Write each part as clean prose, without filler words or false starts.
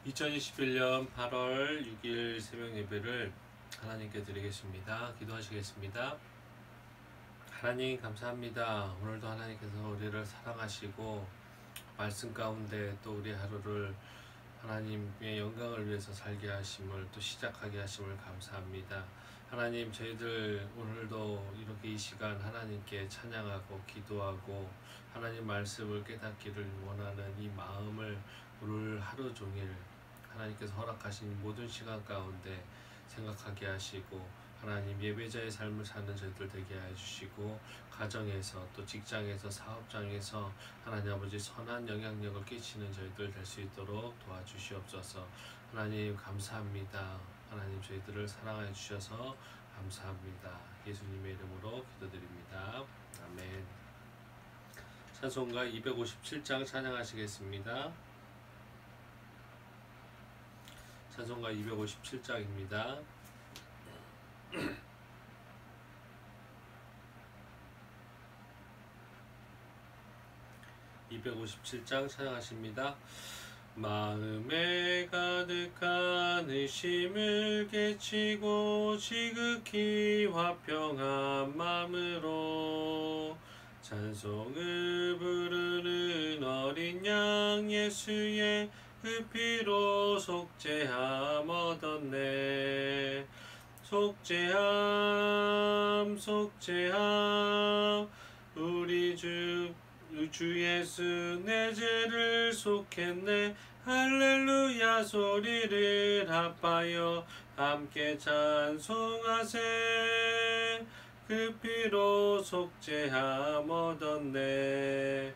2021년 8월 6일 새벽 예배를 하나님께 드리겠습니다. 기도하시겠습니다. 하나님 감사합니다. 오늘도 하나님께서 우리를 사랑하시고 말씀 가운데 또 우리 하루를 하나님의 영광을 위해서 살게 하심을 또 시작하게 하심을 감사합니다. 하나님, 저희들 오늘도 이렇게 이 시간 하나님께 찬양하고 기도하고 하나님 말씀을 깨닫기를 원하는 이 마음을 오늘 하루 종일 하나님께서 허락하신 모든 시간 가운데 생각하게 하시고 하나님 예배자의 삶을 사는 저희들 되게 해주시고 가정에서 또 직장에서 사업장에서 하나님 아버지 선한 영향력을 끼치는 저희들 될 수 있도록 도와주시옵소서. 하나님 감사합니다. 하나님 저희들을 사랑해 주셔서 감사합니다. 예수님의 이름으로 기도드립니다. 아멘. 찬송가 257장 찬양하시겠습니다. 찬송가 257장입니다. 257장 찬양하십니다. 마음에 가득한 의심을 깨치고 지극히 화평한 마음으로 찬송을 부르는 어린 양 예수의 그 피로 속죄함 얻었네. 속죄함 속죄함 우리 주 예수 내 죄를 속했네. 할렐루야 소리를 합하여 함께 찬송하세. 그 피로 속죄함 얻었네.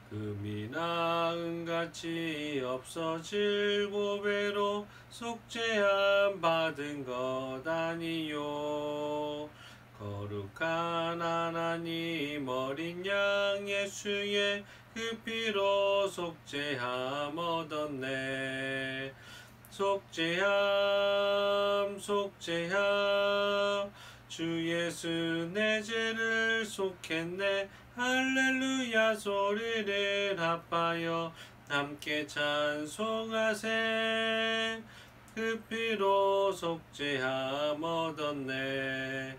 금이나 은같이 없어질 보배로 속죄함 받은 것 아니요. 거룩한 하나님 어린 양 예수의 그 피로 속죄함 얻었네. 속죄함 속죄함 주 예수 내 죄를 속했네. 할렐루야 소리를 합하여 함께 찬송하세. 그 피로 속죄함 얻었네.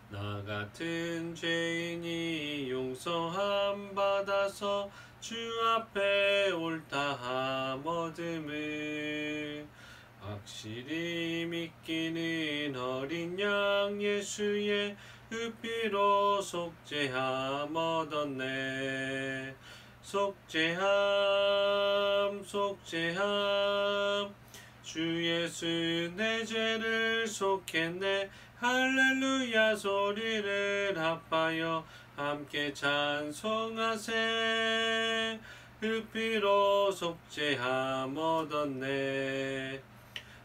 나 같은 죄인이 용서함 받아서 주 앞에 옳다함 얻음을 확실히 믿기는 어린 양 예수의 그 피로 속죄함 얻었네. 속죄함 속죄함 주 예수 내 죄를 속했네. 할렐루야 소리를 합하여 함께 찬송하세. 그 피로 속죄함 얻었네.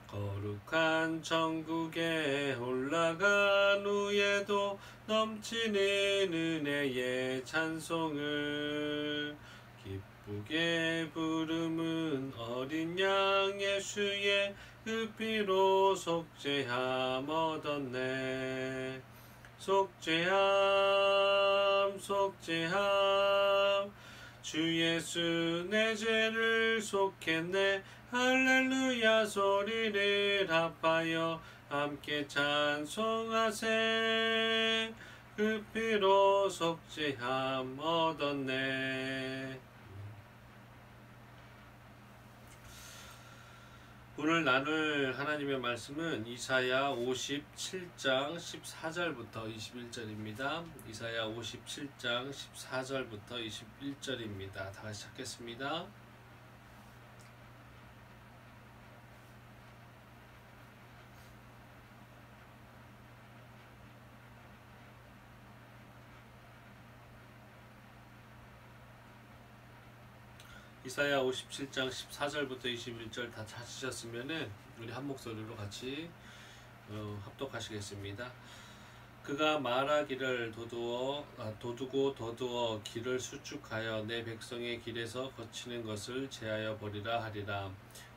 거룩한 천국에 올라간 후에도 넘치는 은혜의 찬송을 기쁘게 부름은 어린 양 예수의 그 피로 속죄함 얻었네. 속죄함 속죄함 주 예수 내 죄를 속했네. 할렐루야 소리를 합하여 함께 찬송하세. 그 피로 속죄함 얻었네. 오늘 나눌 하나님의 말씀은 이사야 57장 14절부터 21절입니다. 이사야 57장 14절부터 21절입니다. 다 같이 찾겠습니다. 이사야 57장 14절부터 21절 다 찾으셨으면은 우리 한 목소리로 같이 합독하시겠습니다. 그가 말하기를 도두고 더두어 길을 수축하여 내 백성의 길에서 거치는 것을 제하여 버리라 하리라.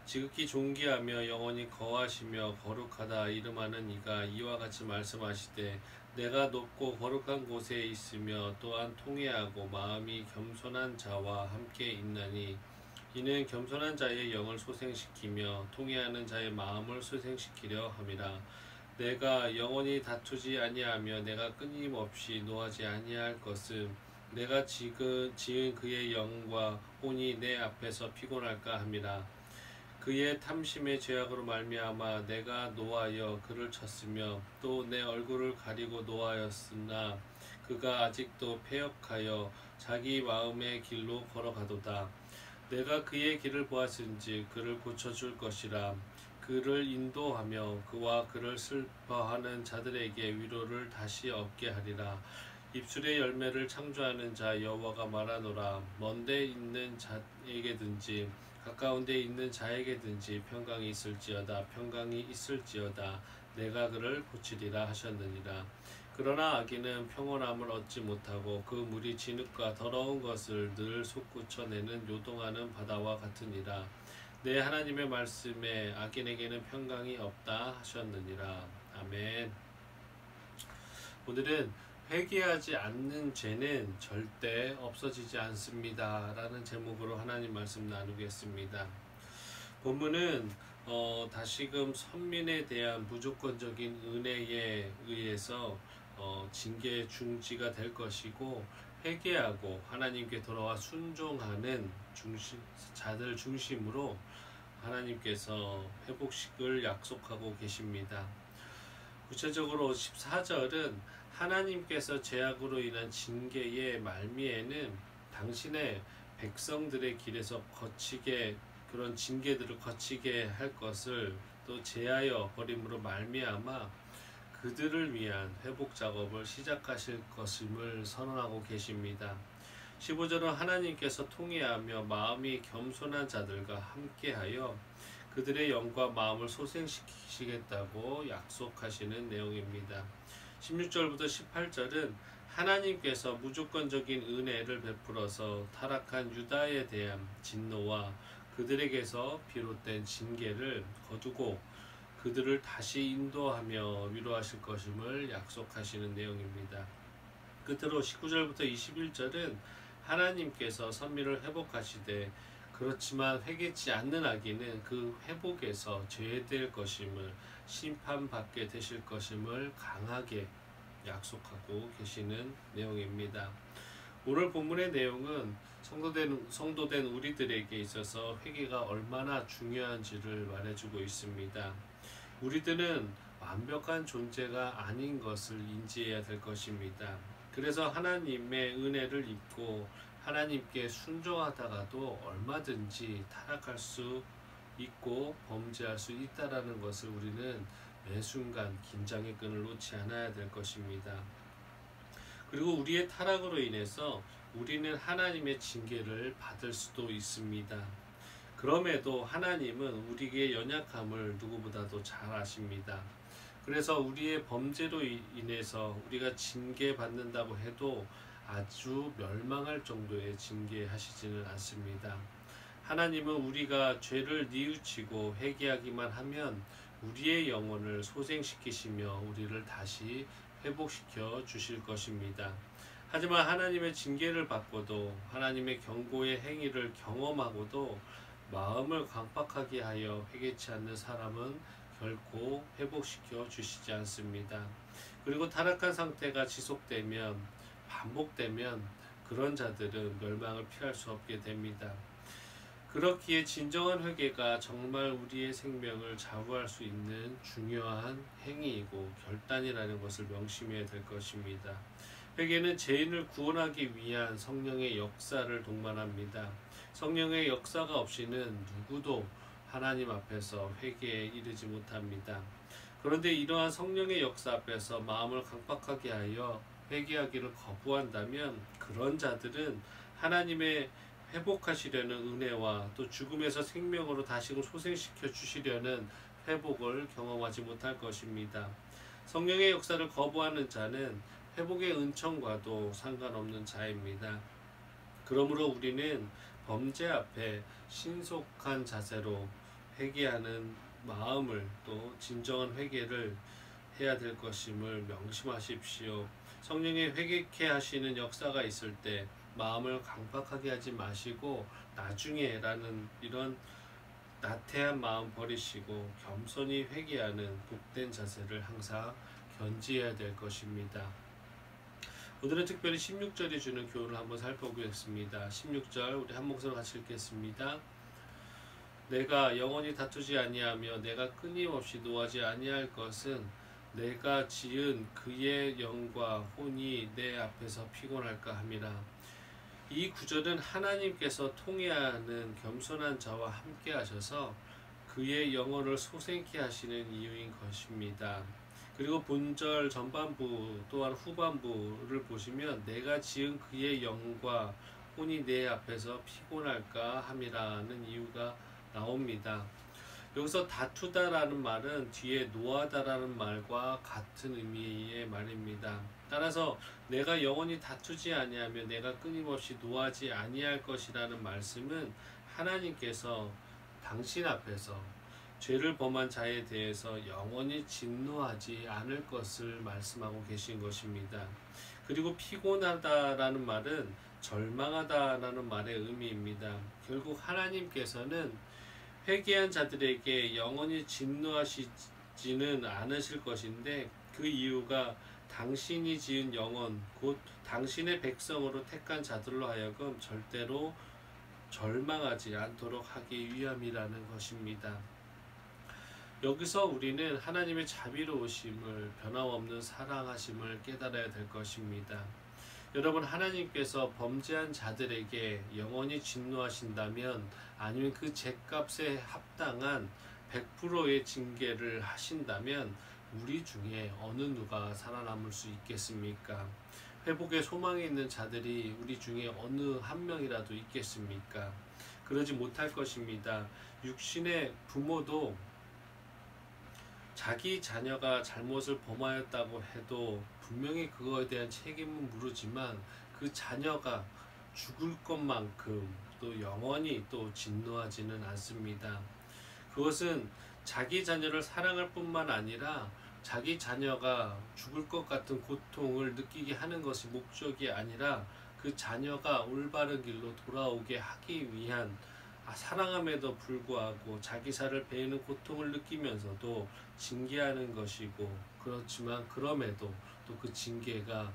지극히 존귀하며 영원히 거하시며 거룩하다 이름하는 이가 이와 같이 말씀하시되 내가 높고 거룩한 곳에 있으며 또한 통회하고 마음이 겸손한 자와 함께 있나니 이는 겸손한 자의 영을 소생시키며 통회하는 자의 마음을 소생시키려 함이라. 내가 영원히 다투지 아니하며 내가 끊임없이 노하지 아니할 것은 내가 지은 그의 영과 혼이 내 앞에서 피곤할까 함이라. 그의 탐심의 죄악으로 말미암아 내가 노하여 그를 쳤으며 또 내 얼굴을 가리고 노하였으나 그가 아직도 패역하여 자기 마음의 길로 걸어가도다. 내가 그의 길을 보았은지 그를 고쳐줄 것이라. 그를 인도하며 그와 그를 슬퍼하는 자들에게 위로를 다시 얻게 하리라. 입술의 열매를 창조하는 자 여호와가 말하노라. 먼데 있는 자에게든지 가까운 데 있는 자에게든지 평강이 있을지어다 내가 그를 고치리라 하셨느니라. 그러나 악인은 평온함을 얻지 못하고 그 물이 진흙과 더러운 것을 늘 솟구쳐내는 요동하는 바다와 같으니라. 내 하나님의 말씀에 악인에게는 평강이 없다 하셨느니라. 아멘. 오늘은 회개하지 않는 죄는 절대 없어지지 않습니다 라는 제목으로 하나님 말씀 나누겠습니다. 본문은 다시금 선민에 대한 무조건적인 은혜에 의해서 징계의 중지가 될 것이고, 회개하고 하나님께 돌아와 순종하는 자들 중심으로 하나님께서 회복식을 약속하고 계십니다. 구체적으로 14절은 하나님께서 죄악으로 인한 징계의 말미에는 당신의 백성들의 길에서 그런 징계들을 거치게 할 것을 또 제하여 버림으로 말미암아 그들을 위한 회복 작업을 시작하실 것임을 선언하고 계십니다. 15절은 하나님께서 통회하며 마음이 겸손한 자들과 함께하여 그들의 영과 마음을 소생시키시겠다고 약속하시는 내용입니다. 16절부터 18절은 하나님께서 무조건적인 은혜를 베풀어서 타락한 유다에 대한 진노와 그들에게서 비롯된 징계를 거두고 그들을 다시 인도하며 위로하실 것임을 약속하시는 내용입니다. 끝으로 19절부터 21절은 하나님께서 선민을 회복하시되 그렇지만 회개치 않는 악인은 그 회복에서 제외될 것임을, 심판받게 되실 것임을 강하게 약속하고 계시는 내용입니다. 오늘 본문의 내용은 성도된 우리들에게 있어서 회개가 얼마나 중요한지를 말해주고 있습니다. 우리들은 완벽한 존재가 아닌 것을 인지해야 될 것입니다. 그래서 하나님의 은혜를 입고 하나님께 순종하다가도 얼마든지 타락할 수 있고 범죄할 수 있다라는 것을 우리는 매 순간 긴장의 끈을 놓지 않아야 될 것입니다. 그리고 우리의 타락으로 인해서 우리는 하나님의 징계를 받을 수도 있습니다. 그럼에도 하나님은 우리의 연약함을 누구보다도 잘 아십니다. 그래서 우리의 범죄로 인해서 우리가 징계받는다고 해도 아주 멸망할 정도의 징계하시지는 않습니다. 하나님은 우리가 죄를 뉘우치고 회개하기만 하면 우리의 영혼을 소생시키시며 우리를 다시 회복시켜 주실 것입니다. 하지만 하나님의 징계를 받고도 하나님의 경고의 행위를 경험하고도 마음을 강팍하게 하여 회개치 않는 사람은 결코 회복시켜 주시지 않습니다. 그리고 타락한 상태가 지속되면, 반복되면 그런 자들은 멸망을 피할 수 없게 됩니다. 그렇기에 진정한 회개가 정말 우리의 생명을 좌우할 수 있는 중요한 행위이고 결단이라는 것을 명심해야 될 것입니다. 회개는 죄인을 구원하기 위한 성령의 역사를 동반합니다. 성령의 역사가 없이는 누구도 하나님 앞에서 회개에 이르지 못합니다. 그런데 이러한 성령의 역사 앞에서 마음을 강팍하게 하여 회개하기를 거부한다면 그런 자들은 하나님의 회복하시려는 은혜와 또 죽음에서 생명으로 다시금 소생시켜 주시려는 회복을 경험하지 못할 것입니다. 성령의 역사를 거부하는 자는 회복의 은총과도 상관없는 자입니다. 그러므로 우리는 범죄 앞에 신속한 자세로 회개하는 마음을, 또 진정한 회개를 해야 될 것임을 명심하십시오. 성령의 회개케 하시는 역사가 있을 때 마음을 강박하게 하지 마시고 나중에라는 이런 나태한 마음 버리시고 겸손히 회개하는 복된 자세를 항상 견지해야 될 것입니다. 오늘은 특별히 16절이 주는 교훈을 한번 살펴보겠습니다. 16절 우리 한 목소리로 같이 읽겠습니다. 내가 영원히 다투지 아니하며 내가 끊임없이 노하지 아니할 것은 내가 지은 그의 영과 혼이 내 앞에서 피곤할까 함이라. 이 구절은 하나님께서 통회하는 겸손한 자와 함께 하셔서 그의 영혼을 소생케 하시는 이유인 것입니다. 그리고 본절 전반부 또한 후반부를 보시면 내가 지은 그의 영과 혼이 내 앞에서 피곤할까 함이라는 이유가 나옵니다. 여기서 다투다라는 말은 뒤에 노하다라는 말과 같은 의미의 말입니다. 따라서 내가 영원히 다투지 아니하며 내가 끊임없이 노하지 아니할 것이라는 말씀은 하나님께서 당신 앞에서 죄를 범한 자에 대해서 영원히 진노하지 않을 것을 말씀하고 계신 것입니다. 그리고 피곤하다라는 말은 절망하다라는 말의 의미입니다. 결국 하나님께서는 회개한 자들에게 영원히 진노하시지는 않으실 것인데 그 이유가 당신이 지은 영혼 곧 당신의 백성으로 택한 자들로 하여금 절대로 절망하지 않도록 하기 위함이라는 것입니다. 여기서 우리는 하나님의 자비로우심을 변함없는 사랑하심을 깨달아야 될 것입니다. 여러분, 하나님께서 범죄한 자들에게 영원히 진노하신다면 아니면 그 죄값에 합당한 100%의 징계를 하신다면 우리 중에 어느 누가 살아남을 수 있겠습니까? 회복의 소망이 있는 자들이 우리 중에 어느 한 명이라도 있겠습니까? 그러지 못할 것입니다. 육신의 부모도 자기 자녀가 잘못을 범하였다고 해도 분명히 그거에 대한 책임은 물으지만 그 자녀가 죽을 것만큼 또 영원히 또 진노하지는 않습니다. 그것은 자기 자녀를 사랑할 뿐만 아니라 자기 자녀가 죽을 것 같은 고통을 느끼게 하는 것이 목적이 아니라 그 자녀가 올바른 길로 돌아오게 하기 위한 사랑함에도 불구하고 자기 살을 베이는 고통을 느끼면서도 징계하는 것이고, 그렇지만 그럼에도 또 그 징계가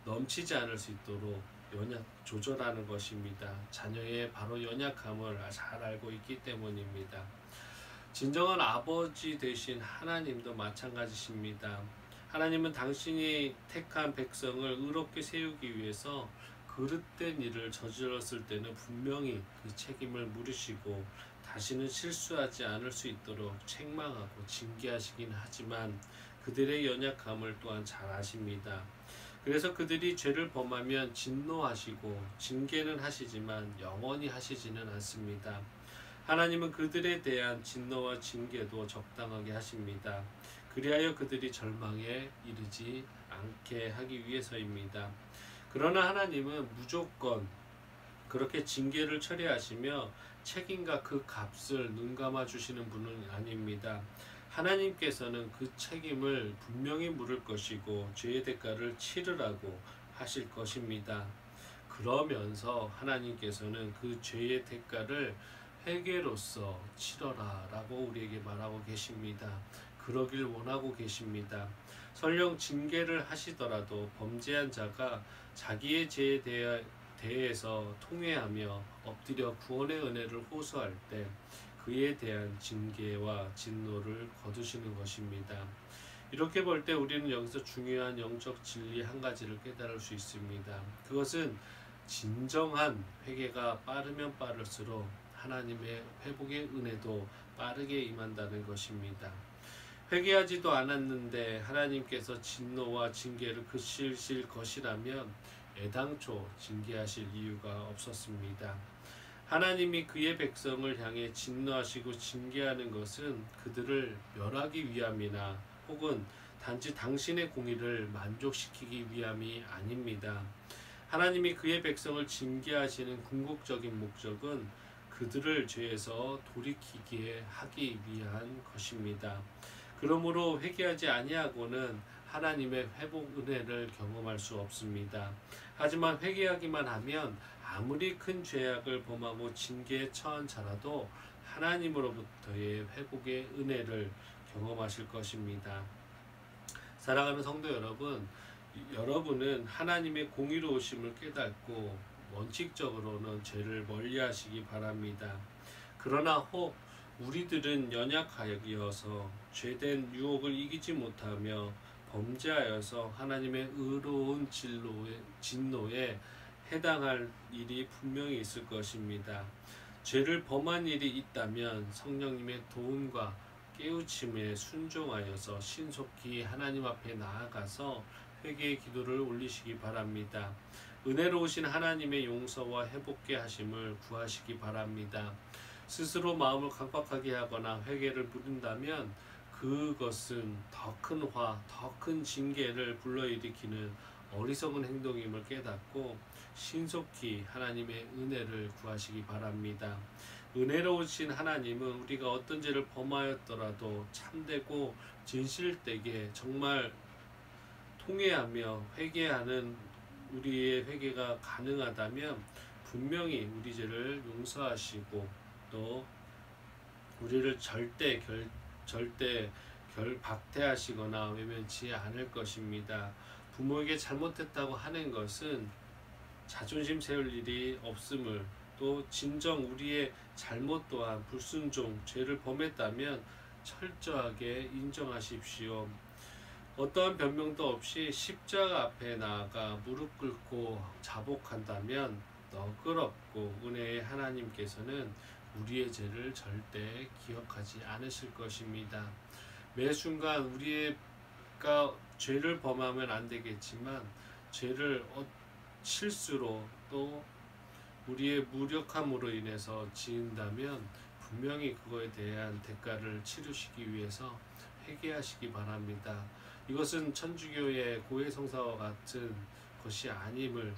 넘치지 않을 수 있도록 조절하는 것입니다. 자녀의 바로 연약함을 잘 알고 있기 때문입니다. 진정한 아버지 되신 하나님도 마찬가지십니다. 하나님은 당신이 택한 백성을 의롭게 세우기 위해서 그릇된 일을 저질렀을 때는 분명히 그 책임을 물으시고 다시는 실수하지 않을 수 있도록 책망하고 징계하시긴 하지만 그들의 연약함을 또한 잘 아십니다. 그래서 그들이 죄를 범하면 진노하시고 징계는 하시지만 영원히 하시지는 않습니다. 하나님은 그들에 대한 진노와 징계도 적당하게 하십니다. 그리하여 그들이 절망에 이르지 않게 하기 위해서입니다. 그러나 하나님은 무조건 그렇게 징계를 처리하시며 책임과 그 값을 눈감아 주시는 분은 아닙니다. 하나님께서는 그 책임을 분명히 물을 것이고 죄의 대가를 치르라고 하실 것입니다. 그러면서 하나님께서는 그 죄의 대가를 회개로서 치러라 라고 우리에게 말하고 계십니다. 그러길 원하고 계십니다. 설령 징계를 하시더라도 범죄한 자가 자기의 죄에 대해서 통회하며 엎드려 구원의 은혜를 호소할 때 그에 대한 징계와 진노를 거두시는 것입니다. 이렇게 볼 때 우리는 여기서 중요한 영적 진리 한 가지를 깨달을 수 있습니다. 그것은 진정한 회개가 빠르면 빠를수록 하나님의 회복의 은혜도 빠르게 임한다는 것입니다. 회개하지도 않았는데 하나님께서 진노와 징계를 그치실 것이라면 애당초 징계하실 이유가 없었습니다. 하나님이 그의 백성을 향해 진노하시고 징계하는 것은 그들을 멸하기 위함이나 혹은 단지 당신의 공의를 만족시키기 위함이 아닙니다. 하나님이 그의 백성을 징계하시는 궁극적인 목적은 그들을 죄에서 돌이키게 하기 위한 것입니다. 그러므로 회개하지 아니하고는 하나님의 회복 은혜를 경험할 수 없습니다. 하지만 회개하기만 하면 아무리 큰 죄악을 범하고 징계에 처한 자라도 하나님으로부터의 회복의 은혜를 경험하실 것입니다. 사랑하는 성도 여러분, 여러분은 하나님의 공의로우심을 깨닫고 원칙적으로는 죄를 멀리하시기 바랍니다. 그러나 혹 우리들은 연약하여서 죄된 유혹을 이기지 못하며 범죄하여서 하나님의 의로운 진노에 해당할 일이 분명히 있을 것입니다. 죄를 범한 일이 있다면 성령님의 도움과 깨우침에 순종하여서 신속히 하나님 앞에 나아가서 회개의 기도를 올리시기 바랍니다. 은혜로우신 하나님의 용서와 회복케 하심을 구하시기 바랍니다. 스스로 마음을 강박하게 하거나 회개를 부른다면 그것은 더 큰 화, 더 큰 징계를 불러일으키는 어리석은 행동임을 깨닫고 신속히 하나님의 은혜를 구하시기 바랍니다. 은혜로우신 하나님은 우리가 어떤 죄를 범하였더라도 참되고 진실되게 정말 통회하며 회개하는 우리의 회개가 가능하다면 분명히 우리 죄를 용서하시고 또 우리를 절대 박대하시거나 외면치 않을 것입니다. 부모에게 잘못했다고 하는 것은 자존심 세울 일이 없음을, 또 진정 우리의 잘못 또한 불순종, 죄를 범했다면 철저하게 인정하십시오. 어떠한 변명도 없이 십자가 앞에 나아가 무릎 꿇고 자복한다면 너그럽고 은혜의 하나님께서는 우리의 죄를 절대 기억하지 않으실 것입니다. 매 순간 우리가 죄를 범하면 안 되겠지만 죄를 실수로 또 우리의 무력함으로 인해서 지은다면 분명히 그거에 대한 대가를 치르시기 위해서 회개하시기 바랍니다. 이것은 천주교의 고해성사와 같은 것이 아님을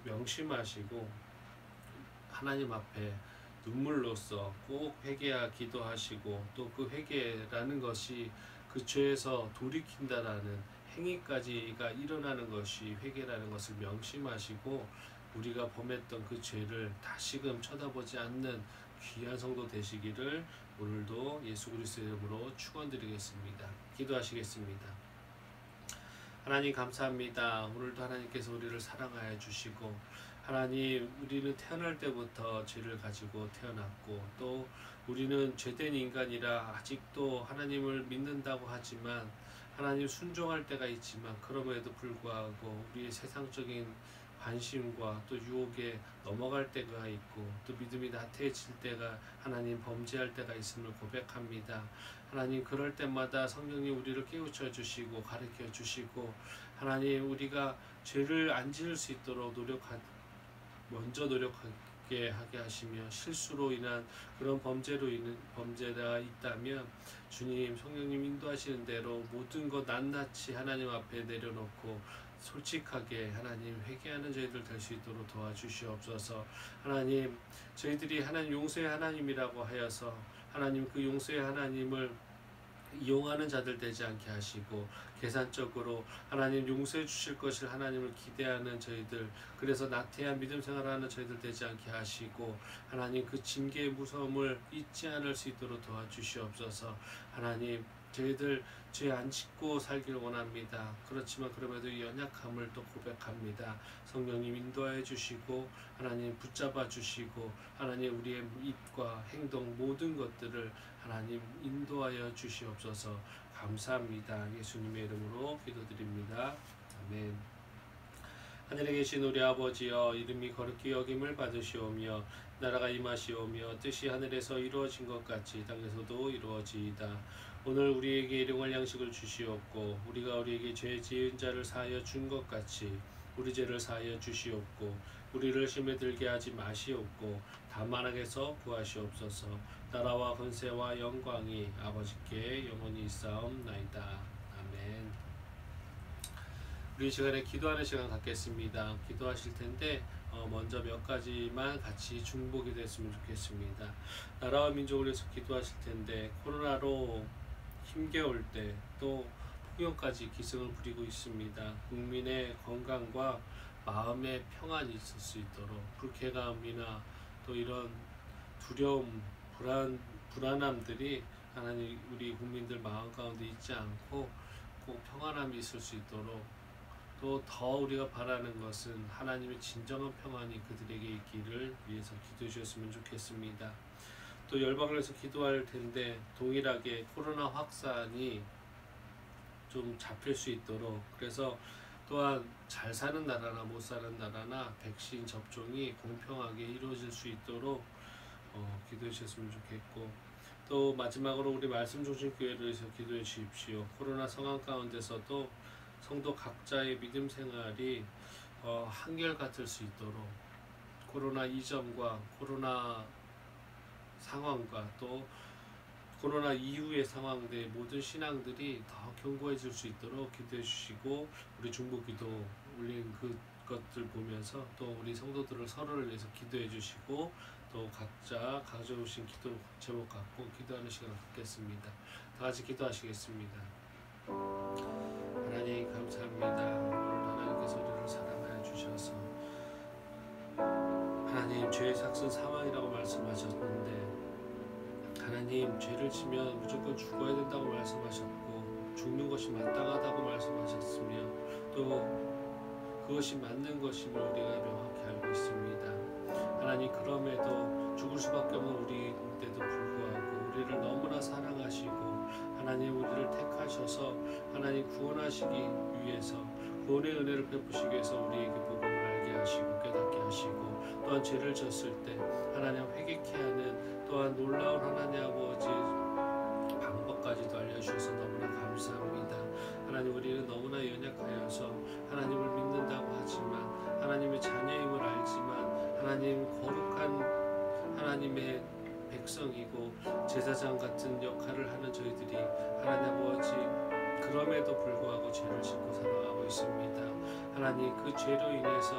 명심하시고 하나님 앞에 눈물로써 꼭 회개하 기도하시고 또 그 회개라는 것이 그 죄에서 돌이킨다라는 행위까지가 일어나는 것이 회개라는 것을 명심하시고 우리가 범했던 그 죄를 다시금 쳐다보지 않는 귀한 성도 되시기를 오늘도 예수 그리스도의 이름으로 축원드리겠습니다. 기도하시겠습니다. 하나님 감사합니다. 오늘도 하나님께서 우리를 사랑하여 주시고 하나님, 우리는 태어날 때부터 죄를 가지고 태어났고 또 우리는 죄된 인간이라 아직도 하나님을 믿는다고 하지만 하나님 순종할 때가 있지만 그럼에도 불구하고 우리의 세상적인 관심과 또 유혹에 넘어갈 때가 있고 또 믿음이 나태해질 때가 하나님 범죄할 때가 있음을 고백합니다. 하나님 그럴 때마다 성령님 우리를 깨우쳐 주시고 가르쳐 주시고 하나님 우리가 죄를 안 지을 수 있도록 먼저 노력하게 하게 하시며 실수로 인한 그런 범죄가 있다면 주님 성령님 인도하시는 대로 모든 것 낱낱이 하나님 앞에 내려놓고 솔직하게 하나님 회개하는 저희들 될 수 있도록 도와주시옵소서. 하나님 저희들이 하나님 용서의 하나님이라고 하여서 하나님 그 용서의 하나님을 이용하는 자들 되지 않게 하시고 계산적으로 하나님 용서해 주실 것을 하나님을 기대하는 저희들, 그래서 나태한 믿음 생활하는 저희들 되지 않게 하시고 하나님 그 징계의 무서움을 잊지 않을 수 있도록 도와주시옵소서. 하나님 저희들 죄 안 짓고 살기를 원합니다. 그렇지만 그럼에도 연약함을 또 고백합니다. 성령님 인도하여 주시고 하나님 붙잡아 주시고 하나님 우리의 입과 행동 모든 것들을 하나님 인도하여 주시옵소서. 감사합니다. 예수님의 이름으로 기도드립니다. 아멘. 하늘에 계신 우리 아버지여, 이름이 거룩히 여김을 받으시오며 나라가 임하시오며 뜻이 하늘에서 이루어진 것 같이 땅에서도 이루어지이다. 오늘 우리에게 일용할 양식을 주시옵고 우리가 우리에게 죄 지은 자를 사하여 준 것 같이 우리 죄를 사하여 주시옵고 우리를 시험에 들게 하지 마시옵고 다만 악에서 구하시옵소서. 나라와 권세와 영광이 아버지께 영원히 있사옵나이다. 아멘. 우리 시간에 기도하는 시간 갖겠습니다. 기도하실 텐데 먼저 몇 가지만 같이 중보기 됐으면 좋겠습니다. 나라와 민족을 위해서 기도하실 텐데 코로나로 힘겨울 때 또 후년까지 기승을 부리고 있습니다. 국민의 건강과 마음의 평안이 있을 수 있도록 불쾌감이나 또 이런 두려움, 불안함들이 하나님 우리 국민들 마음 가운데 있지 않고 꼭 평안함이 있을 수 있도록, 또 더 우리가 바라는 것은 하나님의 진정한 평안이 그들에게 있기를 위해서 기도해 주셨으면 좋겠습니다. 또 열방을 해서 기도할 텐데 동일하게 코로나 확산이 좀 잡힐 수 있도록, 그래서 또한 잘 사는 나라나 못 사는 나라나 백신 접종이 공평하게 이루어질 수 있도록 기도해 주셨으면 좋겠고, 또 마지막으로 우리 말씀중심교회를 위해서 기도해 주십시오. 코로나 상황 가운데서도 성도 각자의 믿음 생활이 한결같을 수 있도록, 코로나 이전과 코로나 상황과 또 코로나 이후의 상황들 모든 신앙들이 더 견고해질 수 있도록 기도해 주시고, 우리 중보기도 올린 그것들 보면서 또 우리 성도들을 서로를 위해서 기도해 주시고, 또 각자 가져오신 기도 제목 갖고 기도하는 시간을 갖겠습니다. 다 같이 기도하시겠습니다. 하나님 감사합니다. 오늘 하나님께서 우리를 사랑하여 주셔서 하나님 죄의 삭은 사망이라고 말씀하셨는데, 하나님 죄를 지면 무조건 죽어야 된다고 말씀하셨고 죽는 것이 마땅하다고 말씀하셨으며 또 그것이 맞는 것임을 우리가 명확히 알고 있습니다. 하나님 그럼에도 죽을 수밖에 없는 우리인데도 불구하고 우리를 너무나 사랑하시고 하나님 우리를 택하셔서 하나님 구원하시기 위해서, 구원의 은혜를 베푸시기 위해서 우리에게 복음을 알게 하시고 깨닫게 하시고, 또한 죄를 졌을 때 하나님 회개케 하는 또한 놀라운 하나님 아버지 방법까지도 알려주셔서 너무나 감사합니다. 하나님 우리는 너무나 연약하여서 하나님을 믿는다고 하지만, 하나님의 자녀임을 알지만 하나님 거룩한 하나님의 백성이고 제사장 같은 역할을 하는 저희들이 하나님 아버지 그럼에도 불구하고 죄를 짓고 살아가고 있습니다. 하나님 그 죄로 인해서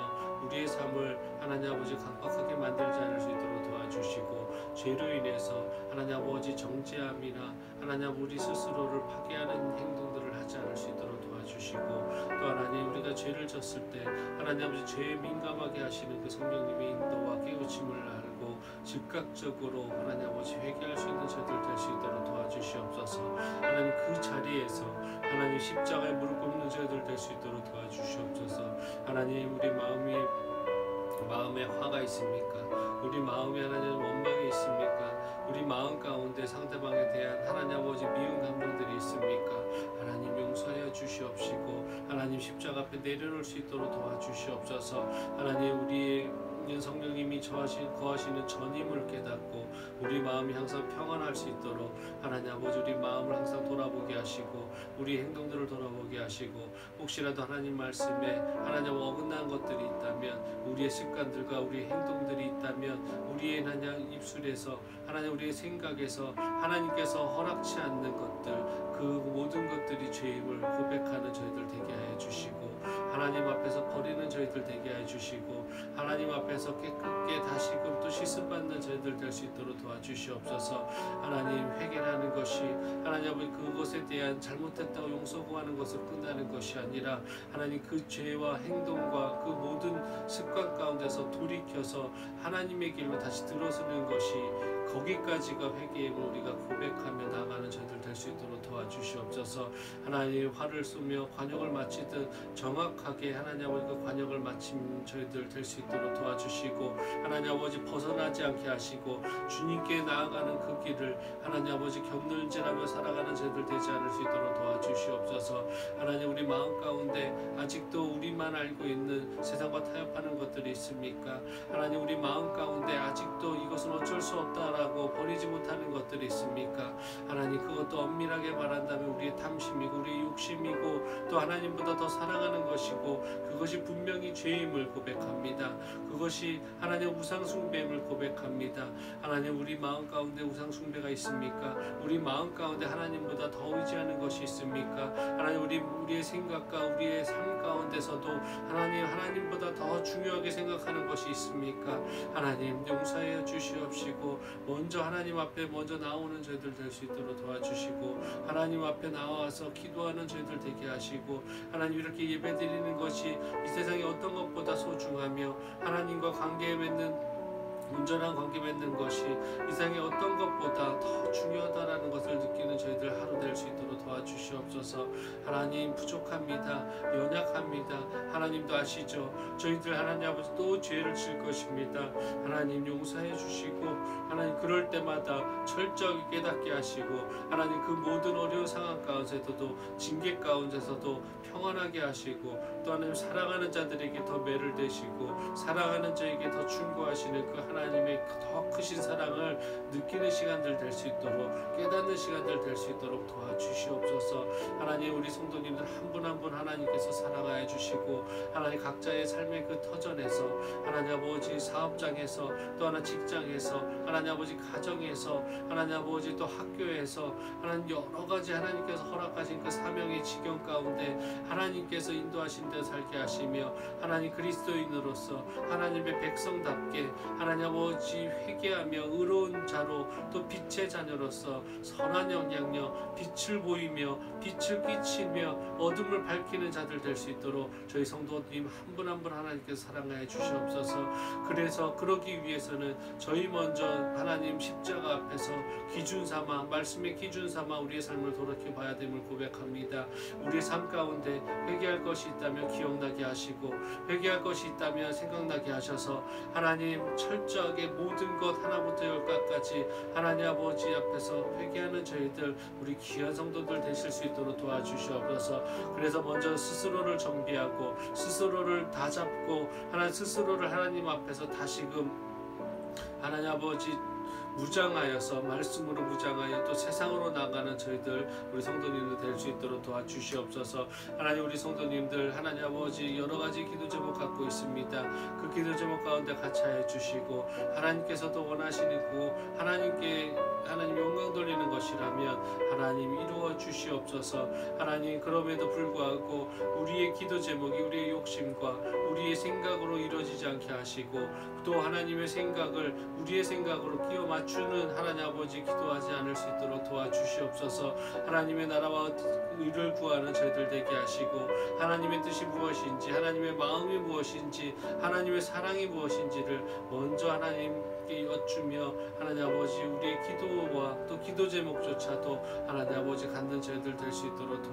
우리의 삶을 하나님 아버지 강박하게 만들지 않을 수 있도록 도와주시고, 죄로 인해서 하나님 아버지 정죄함이나 하나님 우리 스스로를 파괴하는 행동들을 하지 않을 수 있도록 도와주시고, 또 하나님 우리가 죄를 졌을 때 하나님 아버지 죄에 민감하게 하시는 그 성령님의 인도와 깨우침을 알고 즉각적으로 하나님 아버지 회개할 수 있는 저희들 될 수 있도록 도와주시옵소서. 하나님 그 자리에서 하나님 십자가에 무릎 꿇는 저희들 될 수 있도록 도와주시옵소서. 하나님 우리 마음에 화가 있습니까? 우리 마음에 하나님 원망이 있습니까? 우리 마음 가운데 상대방에 대한 하나님 아버지 미운 감정들이 있습니까? 하나님 용서하여 주시옵시고 하나님 십자가 앞에 내려놓을 수 있도록 도와주시옵소서. 하나님 우리의 성령님이 거하시는 전임을 깨닫고 우리 마음이 항상 평안할 수 있도록 하나님 아버지 우리 마음을 항상 돌아보게 하시고 우리 행동들을 돌아보게 하시고, 혹시라도 하나님 말씀에 하나님 어긋난 것들이 있다면, 우리의 습관들과 우리의 행동들이 있다면 우리의 하나님 입술에서 하나님 우리의 생각에서 하나님께서 허락치 않는 것들, 그 모든 것들이 죄임을 고백하는 저희들 되게 하여 주시고, 하나님 앞에서 버리는 저희들 되게 하여 주시고, 하나님 앞에서 깨끗게 다시금 또 씻음받는 저희들 될 수 있도록 도와주시옵소서. 하나님 회개하는 것이 하나님 아버지 그것에 대한 잘못했다고 용서 구하는 것으로 끝나는 것이 아니라, 하나님 그 죄와 행동과 그 모든 습관 가운데서 돌이켜서 하나님의 길로 다시 들어서는 것이, 거기까지가 회개임을 우리가 고백하며 나가는 저희들 될 수 있도록 도와주시옵소서. 하나님 화를 쏘며 관역을 마치듯 정확하게 하나님 아버지 그 관역을 마친 저희들 될 수 있도록 도와주시고, 하나님 아버지 벗어나지 않게 하시고 주님께 나아가는 그 길을 하나님 아버지 곁눈질하며 살아가는 저희들 되지 않을 수 있도록 도와주시옵소서. 하나님 우리 마음 가운데 아직도 우리만 알고 있는 세상과 타협하는 것들이 있습니까? 하나님 우리 마음 가운데 아직도 이것은 어쩔 수 없다라고 버리지 못하는 것들이 있습니까? 하나님 그것도 엄밀하게 말한다면 우리의 탐심이고 우리의 욕심이고 또 하나님보다 더 사랑하는 것이고, 그것이 분명히 죄임을 고백합니다. 그것이 하나님 우상 숭배임을 고백합니다. 하나님 우리 마음 가운데 우상 숭배가 있습니까? 우리 마음 가운데 하나님보다 더 의지하는 것이 있습니까? 하나님 우리 우리의 생각과 우리의 삶 가운데서도 하나님보다 더 중요하게 생각하는 것이 있습니까? 하나님 용서해 주시옵시고 먼저 하나님 앞에 먼저 나오는 저희들 될 수 있도록 도와주시고 하나님 앞에 나와서 기도하는 저희들 되게 하시고 하나님 이렇게 예배드리는 것이 이 세상에 어떤 것보다 소중하며 하나님과 관계 맺는 온전한 관계 맺는 것이 이 세상의 어떤 것보다 더 중요하다라는 것을 느끼는 저희들 하루 될 수 있도록 도와주시옵소서. 하나님 부족합니다. 연약합니다. 하나님도 아시죠. 저희들 하나님 아버지 또 죄를 질 것입니다. 하나님 용서해 주시고 하나님 그럴 때마다 철저하게 깨닫게 하시고 하나님 그 모든 어려운 상황 가운데서도 징계 가운데서도 평안하게 하시고 또 하나님 사랑하는 자들에게 더 매를 대시고 사랑하는 자에게 더 충고하시는 그 하나님의 더 크신 사랑을 느끼는 시간들 될 수 있도록 깨닫는 시간들 될 수 있도록 도와주시옵소서. 하나님 우리 성도님들 한 분 한 분 하나님께서 사랑하여 주시고 하나님 각자의 삶의 그 터전에서 하나님 아버지 사업장에서 또 하나 직장에서 하나님 아버지 가정에서 하나님 아버지 또 학교에서 하나님 여러 가지 하나님께서 허락하신 그 사명의 지경 가운데 하나님께서 인도하신 데 살게 하시며 하나님 그리스도인으로서 하나님의 백성답게 하나님 아버지 회개하며 의로운 자로 또 빛의 자녀로서 선한 영향력 빛을 보이며 빛을 끼치며 어둠을 밝히는 자들 될 수 있도록 저희 성도님 한 분 한 분 하나님께서 사랑하여 주시옵소서. 그래서 그러기 위해서는 저희 먼저 하나님 십자가 앞에서 기준 삼아 말씀의 기준 삼아 우리의 삶을 돌이켜 봐야 됨을 고백합니다. 우리의 삶 가운데 회개할 것이 있다면 기억나게 하시고 회개할 것이 있다면 생각나게 하셔서 하나님 철저하게 모든 것 하나부터 열까지 하나님 아버지 앞에서 회개하는 저희들 우리 귀한 성도들 되실 수 있도록 도와주시옵소서. 그래서 먼저 스스로를 정비하고 스스로를 다잡고 스스로를 하나님 앞에서 다시금 하나님 아버지 무장하여서 말씀으로 무장하여 또 세상으로 나가는 저희들 우리 성도님들 될 수 있도록 도와주시옵소서. 하나님 우리 성도님들 하나님 아버지 여러 가지 기도 제목 갖고 있습니다. 그 기도 제목 가운데 같이 해 주시고 하나님께서도 원하시고 하나님께 하나님 영광 돌리는 것이라면 하나님 이루어 주시옵소서. 하나님 그럼에도 불구하고 우리의 기도 제목이 우리의 욕심과 우리의 생각으로 이루어지지 않게 하시고 또 하나님의 생각을 우리의 생각으로 끼워 맞추는 하나님 아버지 기도하지 않을 수 있도록 도와주시옵소서. 하나님의 나라와 의를 구하는 저희들 되게 하시고 하나님의 뜻이 무엇인지 하나님의 마음이 무엇인지 하나님의 사랑이 무엇인지를 먼저 하나님께 여쭈며 하나님 아버지 우리의 기도와 또 기도 제목조차도 하나님 아버지 갖는 저희들 될 수 있도록